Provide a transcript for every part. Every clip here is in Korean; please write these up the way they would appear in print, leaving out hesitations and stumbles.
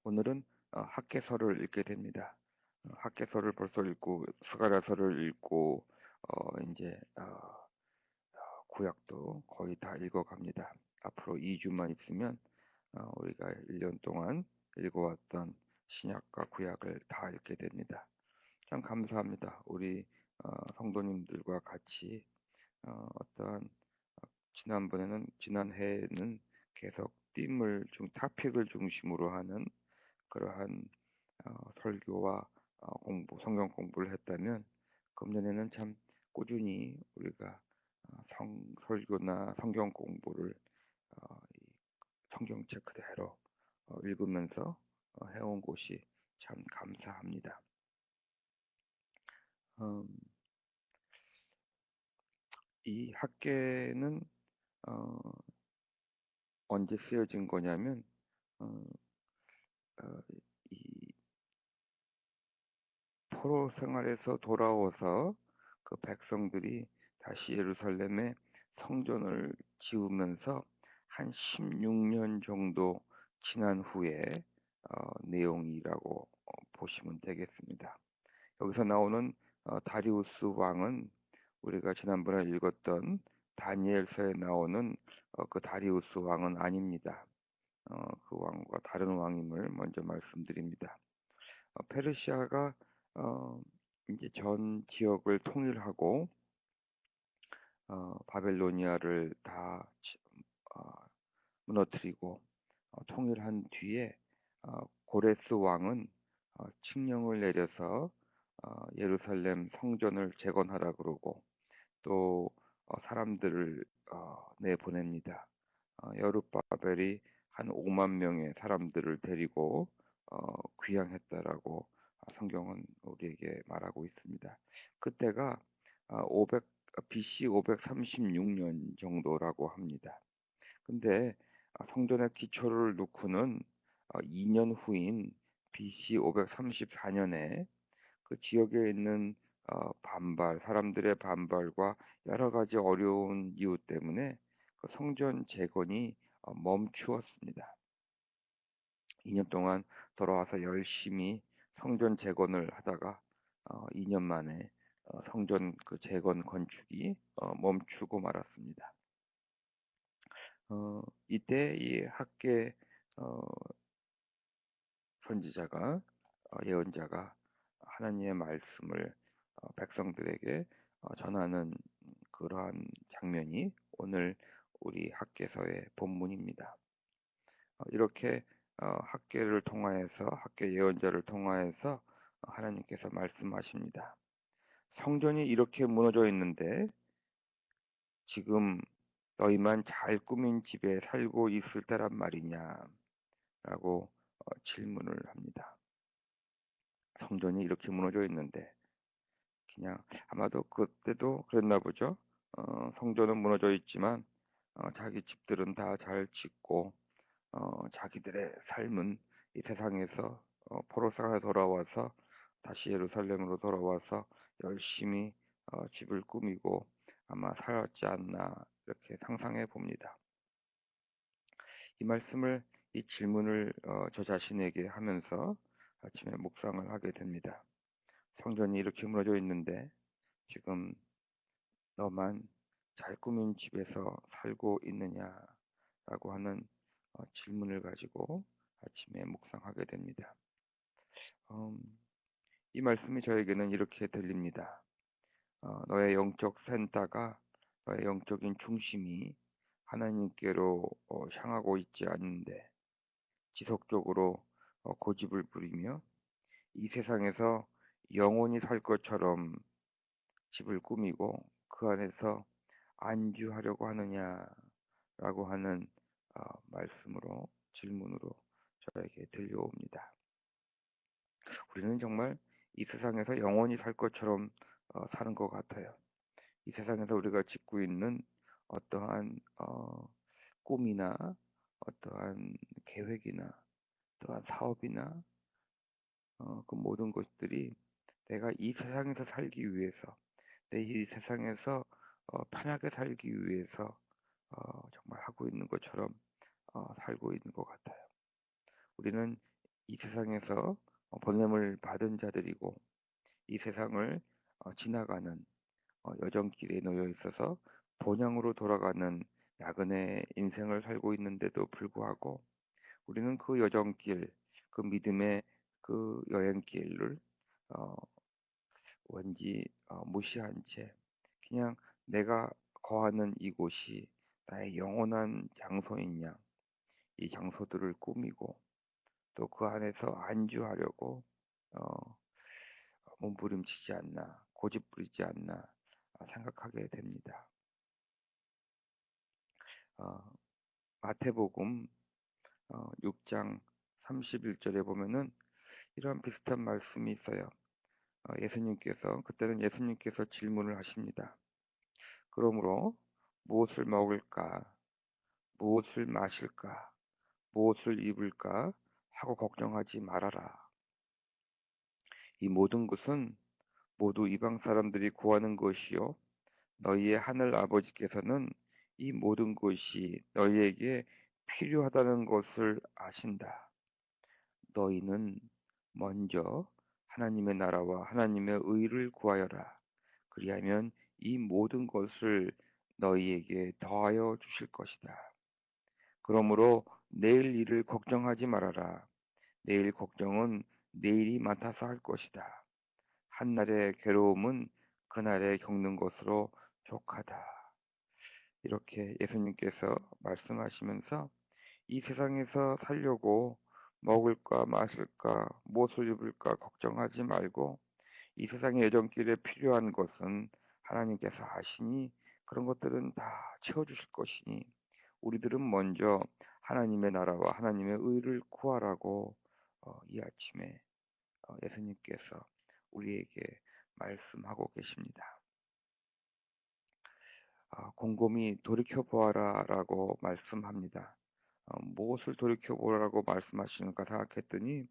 오늘은 학개서를 읽게 됩니다. 학개서를 벌써 읽고 스가랴서를 읽고 이제 구약도 거의 다 읽어갑니다. 앞으로 2주만 있으면 우리가 1년 동안 읽어왔던 신약과 구약을 다 읽게 됩니다. 참 감사합니다. 우리 성도님들과 같이 어떠한 지난해에는 계속 타픽을 중심으로 하는 그러한 설교와 성경 공부를 했다면 금년에는 참 꾸준히 우리가 설교나 성경 공부를 이 성경책 그대로 읽으면서 해온 곳이 참 감사합니다. 음, 이 학계는 어, 언제 쓰여진 거냐면 어, 어, 이 포로 생활에서 돌아와서 그 백성들이 다시 예루살렘에 성전을 지으면서 한 16년 정도 지난 후에 내용이라고 보시면 되겠습니다. 여기서 나오는 다리우스 왕은 우리가 지난번에 읽었던 다니엘서에 나오는 그 다리우스 왕은 아닙니다. 그 왕과 다른 왕임을 먼저 말씀드립니다. 페르시아가 어, 이제 전 지역을 통일하고 바벨로니아를 다 어, 무너뜨리고 통일한 뒤에 고레스 왕은 칙령을 내려서 예루살렘 성전을 재건하라 그러고 또 사람들을 내보냅니다. 여룻바벨이 한 5만 명의 사람들을 데리고 귀향했다라고 성경은 우리에게 말하고 있습니다. 그때가 500 BC 536년 정도라고 합니다. 근데 성전의 기초를 놓고는 2년 후인 BC 534년에 그 지역에 있는 사람들의 반발과 여러 가지 어려운 이유 때문에 그 성전 재건이 멈추었습니다. 2년 동안 돌아와서 열심히 성전 재건을 하다가 2년 만에 성전 그 재건 건축이 멈추고 말았습니다. 이때 이 학계 어, 선지자가 예언자가 하나님의 말씀을 백성들에게 전하는 그러한 장면이 오늘 우리 학개서의 본문입니다. 이렇게 학개를 통하여서 학개 예언자를 통하여서 하나님께서 말씀하십니다. 성전이 이렇게 무너져 있는데 지금 너희만 잘 꾸민 집에 살고 있을 때란 말이냐라고 질문을 합니다. 성전이 이렇게 무너져 있는데 그냥 아마도 그때도 그랬나 보죠. 성전은 무너져 있지만 자기 집들은 다 잘 짓고 자기들의 삶은 이 세상에서 포로상에 돌아와서 다시 예루살렘으로 돌아와서 열심히 집을 꾸미고 아마 살았지 않나 이렇게 상상해 봅니다. 이 질문을 저 자신에게 하면서 아침에 묵상을 하게 됩니다. 성전이 이렇게 무너져 있는데 지금 너만 잘 꾸민 집에서 살고 있느냐라고 하는 질문을 가지고 아침에 묵상하게 됩니다. 음, 이 말씀이 저에게는 이렇게 들립니다. 너의 영적 센터가 너의 영적인 중심이 하나님께로 향하고 있지 않는데 지속적으로 고집을 부리며 이 세상에서 영원히 살 것처럼 집을 꾸미고 그 안에서 안주하려고 하느냐라고 하는 질문으로 저에게 들려옵니다. 우리는 정말 이 세상에서 영원히 살 것처럼 사는 것 같아요. 이 세상에서 우리가 짓고 있는 어떠한 꿈이나 어떠한 계획이나 어떠한 사업이나 그 모든 것들이 내가 이 세상에서 살기 위해서 내 이 세상에서 편하게 살기 위해서 정말 하고 있는 것처럼 살고 있는 것 같아요. 우리는 이 세상에서 보냄을 받은 자들이고 이 세상을 지나가는 여정길에 놓여 있어서 본향으로 돌아가는 야근의 인생을 살고 있는데도 불구하고 우리는 그 여정길, 그 믿음의 그 여행길을 어, 왠지 무시한 채 그냥 내가 거하는 이곳이 나의 영원한 장소인 양, 이 장소들을 꾸미고 또 그 안에서 안주하려고 어, 몸부림치지 않나, 고집부리지 않나 생각하게 됩니다. 어, 마태복음 6장 31절에 보면은 이런 비슷한 말씀이 있어요. 그때는 예수님께서 질문을 하십니다. 그러므로 무엇을 먹을까, 무엇을 마실까, 무엇을 입을까 하고 걱정하지 말아라. 이 모든 것은 모두 이방 사람들이 구하는 것이요. 너희의 하늘 아버지께서는 이 모든 것이 너희에게 필요하다는 것을 아신다. 너희는 먼저 하나님의 나라와 하나님의 의를 구하여라. 그리하면 이 모든 것을 너희에게 더하여 주실 것이다. 그러므로 내일 일을 걱정하지 말아라. 내일 걱정은 내일이 맡아서 할 것이다. 한날의 괴로움은 그날에 겪는 것으로 족하다. 이렇게 예수님께서 말씀하시면서 이 세상에서 살려고 먹을까 마실까 무엇을 입을까 걱정하지 말고 이 세상의 여정길에 필요한 것은 하나님께서 아시니 그런 것들은 다 채워주실 것이니 우리들은 먼저 하나님의 나라와 하나님의 의를 구하라고 이 아침에 예수님께서 우리에게 말씀하고 계십니다. 곰곰이 돌이켜 보아라라고 말씀합니다. 무엇을 돌이켜 보라고 말씀하시는가 생각했더니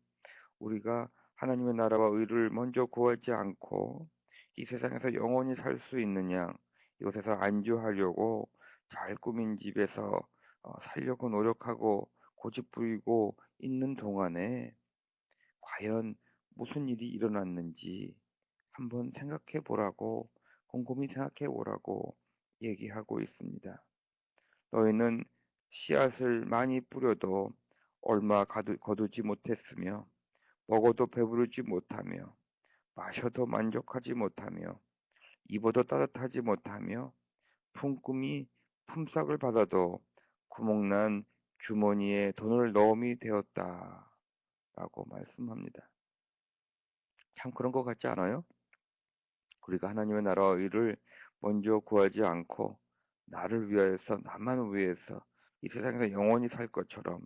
우리가 하나님의 나라와 의를 먼저 구하지 않고 이 세상에서 영원히 살 수 있는 양 이곳에서 안주하려고 잘 꾸민 집에서 살려고 노력하고 고집부리고 있는 동안에 과연 무슨 일이 일어났는지 한번 생각해 보라고 곰곰이 생각해 보라고 얘기하고 있습니다. 너희는 씨앗을 많이 뿌려도 얼마 거두지 못했으며 먹어도 배부르지 못하며 마셔도 만족하지 못하며 입어도 따뜻하지 못하며 품꾼이 품삯을 받아도 구멍난 주머니에 돈을 넣음이 되었다라고 말씀합니다. 참 그런 것 같지 않아요? 우리가 하나님의 나라와 의를 먼저 구하지 않고 나를 위하여서 나만 위해서 이 세상에서 영원히 살 것처럼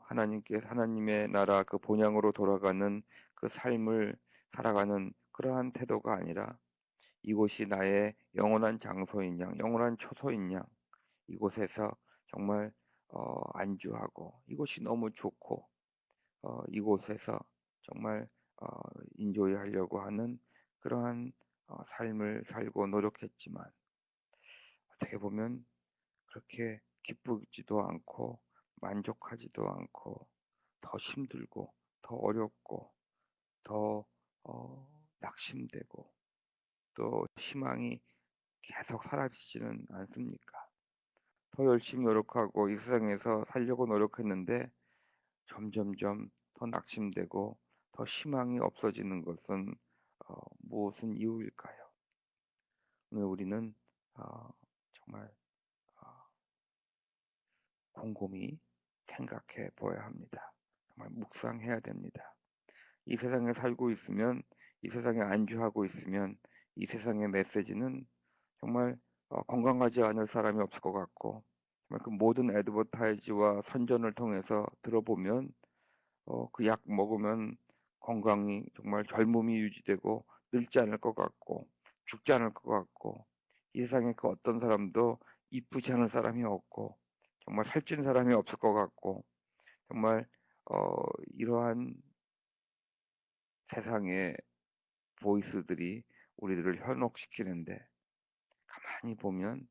하나님의 나라 그 본향으로 돌아가는 그 삶을 살아가는 그러한 태도가 아니라 이곳이 나의 영원한 장소인 양, 영원한 초소인 양, 이곳에서 정말 안주하고 이곳이 너무 좋고 이곳에서 정말 어, 인조이하려고 하는 그러한 삶을 살고 노력했지만 어떻게 보면 그렇게 기쁘지도 않고 만족하지도 않고 더 힘들고 더 어렵고 더 낙심되고 또 희망이 계속 사라지지는 않습니까? 더 열심히 노력하고 이 세상에서 살려고 노력했는데 점점점 더 낙심되고 더 희망이 없어지는 것은 무엇은 이유일까요? 오늘 우리는 정말 어, 곰곰이 생각해 보아야 합니다. 정말 묵상해야 됩니다. 이 세상에 살고 있으면, 이 세상에 안주하고 있으면, 이 세상의 메시지는 정말 건강하지 않을 사람이 없을 것 같고, 정말 그 모든 애드버타이즈와 선전을 통해서 들어보면, 그 약 먹으면 건강이 정말 젊음이 유지되고 늙지 않을 것 같고, 죽지 않을 것 같고, 이 세상에 그 어떤 사람도 이쁘지 않은 사람이 없고, 정말 살찐 사람이 없을 것 같고, 정말 이러한 세상의 보이스들이 우리들을 현혹시키는데 가만히 보면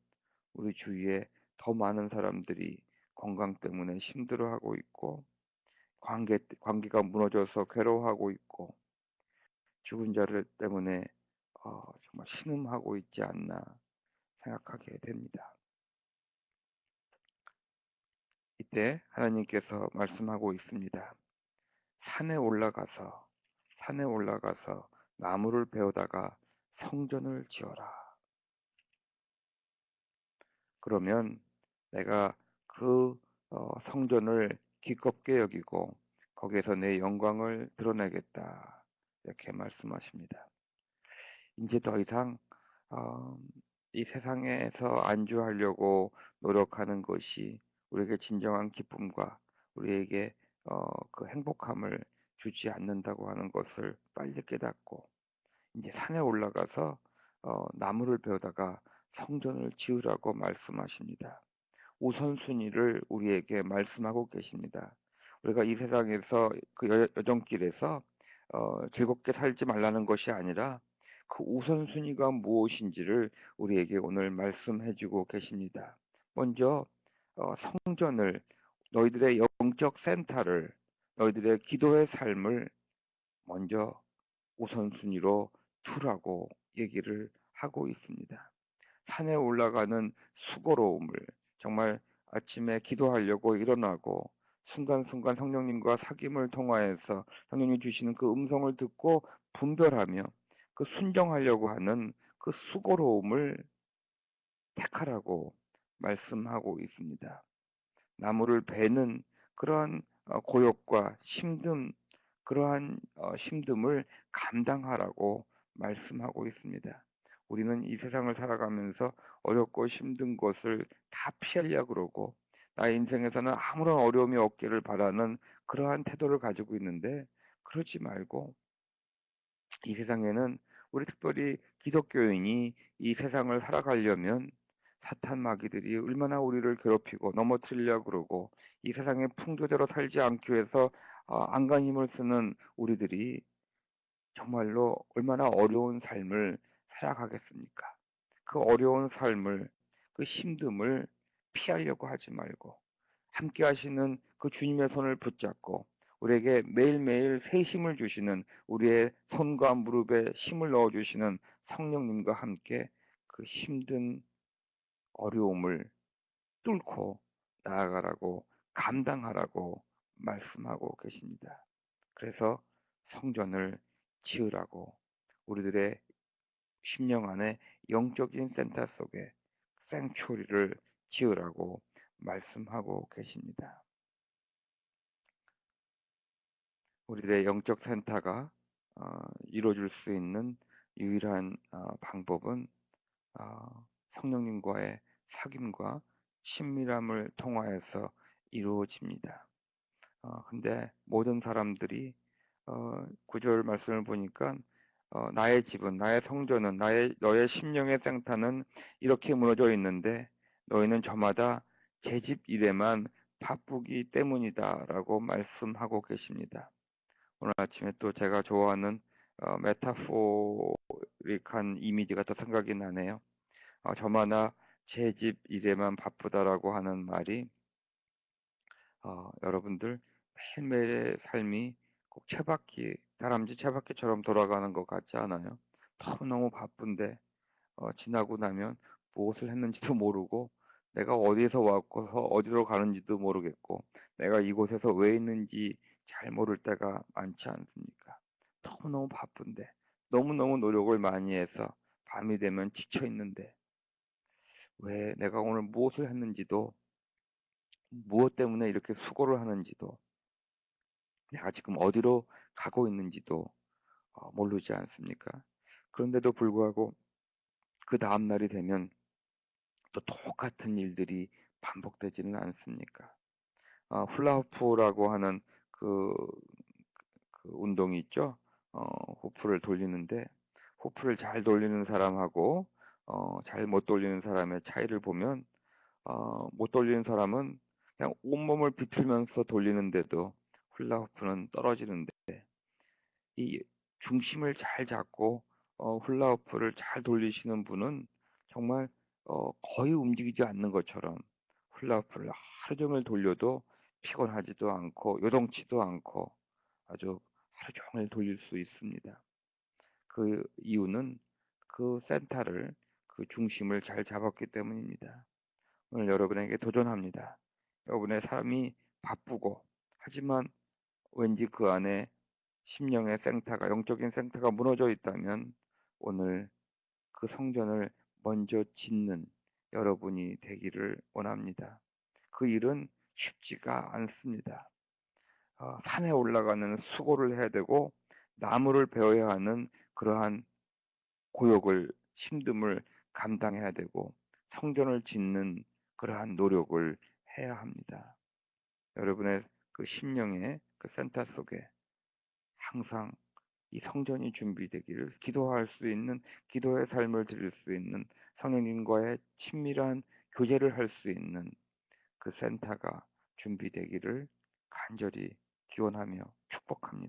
우리 주위에 더 많은 사람들이 건강 때문에 힘들어하고 있고 관계가 무너져서 괴로워하고 있고 죽은 자를 때문에 정말 신음하고 있지 않나 생각하게 됩니다. 이때 하나님께서 말씀하고 있습니다. 산에 올라가서 나무를 베어다가 성전을 지어라. 그러면 내가 그 성전을 기껍게 여기고 거기에서 내 영광을 드러내겠다. 이렇게 말씀하십니다. 이제 더 이상 어, 이 세상에서 안주하려고 노력하는 것이 우리에게 진정한 기쁨과 우리에게 그 행복함을 주지 않는다고 하는 것을 빨리 깨닫고 이제 산에 올라가서 나무를 베어다가 성전을 지으라고 말씀하십니다. 우선순위를 우리에게 말씀하고 계십니다. 우리가 이 세상에서 그 여정길에서 즐겁게 살지 말라는 것이 아니라 그 우선순위가 무엇인지를 우리에게 오늘 말씀해주고 계십니다. 먼저 성전을 너희들의 영적 센터를 너희들의 기도의 삶을 먼저 우선순위로 두라고 얘기를 하고 있습니다. 산에 올라가는 수고로움을 정말 아침에 기도하려고 일어나고 순간순간 성령님과 사귐을 통하여서 성령님이 주시는 그 음성을 듣고 분별하며 그 순종하려고 하는 그 수고로움을 택하라고 말씀하고 있습니다. 나무를 베는 그러한 고역과 힘듦, 그러한 힘듦을 감당하라고 말씀하고 있습니다. 우리는 이 세상을 살아가면서 어렵고 힘든 것을 다 피하려고 그러고 나의 인생에서는 아무런 어려움이 없기를 바라는 그러한 태도를 가지고 있는데 그러지 말고 이 세상에는 우리 특별히 기독교인이 이 세상을 살아가려면 사탄 마귀들이 얼마나 우리를 괴롭히고 넘어뜨리려고 그러고 이 세상의 풍조대로 살지 않기 위해서 안간 힘을 쓰는 우리들이 정말로 얼마나 어려운 삶을 살아가겠습니까? 그 어려운 삶을 그 힘듦을 피하려고 하지 말고 함께 하시는 그 주님의 손을 붙잡고 우리에게 매일매일 새 힘을 주시는 우리의 손과 무릎에 힘을 넣어 주시는 성령님과 함께 그 힘든 어려움을 뚫고 나아가라고 감당하라고 말씀하고 계십니다. 그래서 성전을 지으라고 우리들의 심령 안에 영적인 센터 속에 생초리를 지으라고 말씀하고 계십니다. 우리들의 영적 센터가 이루어질 수 있는 유일한 방법은 성령님과의 사귐과 친밀함을 통하여서 이루어집니다. 근데 모든 사람들이 구절 말씀을 보니까 나의 집은 나의 성전은 너의 심령의 생타는 이렇게 무너져 있는데 너희는 저마다 제 집 일에만 바쁘기 때문이다라고 말씀하고 계십니다. 오늘 아침에 또 제가 좋아하는 메타포릭한 이미지가 또 생각이 나네요. 저마다 제 집 일에만 바쁘다라고 하는 말이 여러분들 매일매일의 삶이 꼭 다람쥐 쳇바퀴처럼 돌아가는 것 같지 않아요? 너무너무 바쁜데 지나고 나면 무엇을 했는지도 모르고 내가 어디에서 왔고서 어디로 가는지도 모르겠고 내가 이곳에서 왜 있는지 잘 모를 때가 많지 않습니까? 너무너무 바쁜데 너무너무 노력을 많이 해서 밤이 되면 지쳐 있는데 왜 내가 오늘 무엇을 했는지도 무엇 때문에 이렇게 수고를 하는지도 내가 지금 어디로 가고 있는지도 모르지 않습니까? 그런데도 불구하고 그 다음 날이 되면 또 똑같은 일들이 반복되지는 않습니까? 훌라후프라고 하는 그, 그 운동이 있죠. 호프를 돌리는데 호프를 잘 돌리는 사람하고 잘 못 돌리는 사람의 차이를 보면 못 돌리는 사람은 그냥 온몸을 비틀면서 돌리는데도 훌라후프는 떨어지는데 이 중심을 잘 잡고 훌라후프를 잘 돌리시는 분은 정말 거의 움직이지 않는 것처럼 훌라후프를 하루 종일 돌려도 피곤하지도 않고 요동치도 않고 아주 하루 종일 돌릴 수 있습니다. 그 이유는 그 센터를 그 중심을 잘 잡았기 때문입니다. 오늘 여러분에게 도전합니다. 여러분의 삶이 바쁘고 하지만 왠지 그 안에 심령의 센터가 영적인 센터가 무너져 있다면 오늘 그 성전을 먼저 짓는 여러분이 되기를 원합니다. 그 일은 쉽지가 않습니다. 산에 올라가는 수고를 해야 되고 나무를 베어야 하는 그러한 고역을 힘듦을 감당해야 되고 성전을 짓는 그러한 노력을 해야 합니다. 여러분의 그 심령의 그 센터 속에 항상 이 성전이 준비되기를 기도할 수 있는 기도의 삶을 드릴 수 있는 성령님과의 친밀한 교제를 할 수 있는 그 센터가 준비되기를 간절히 기원하며 축복합니다.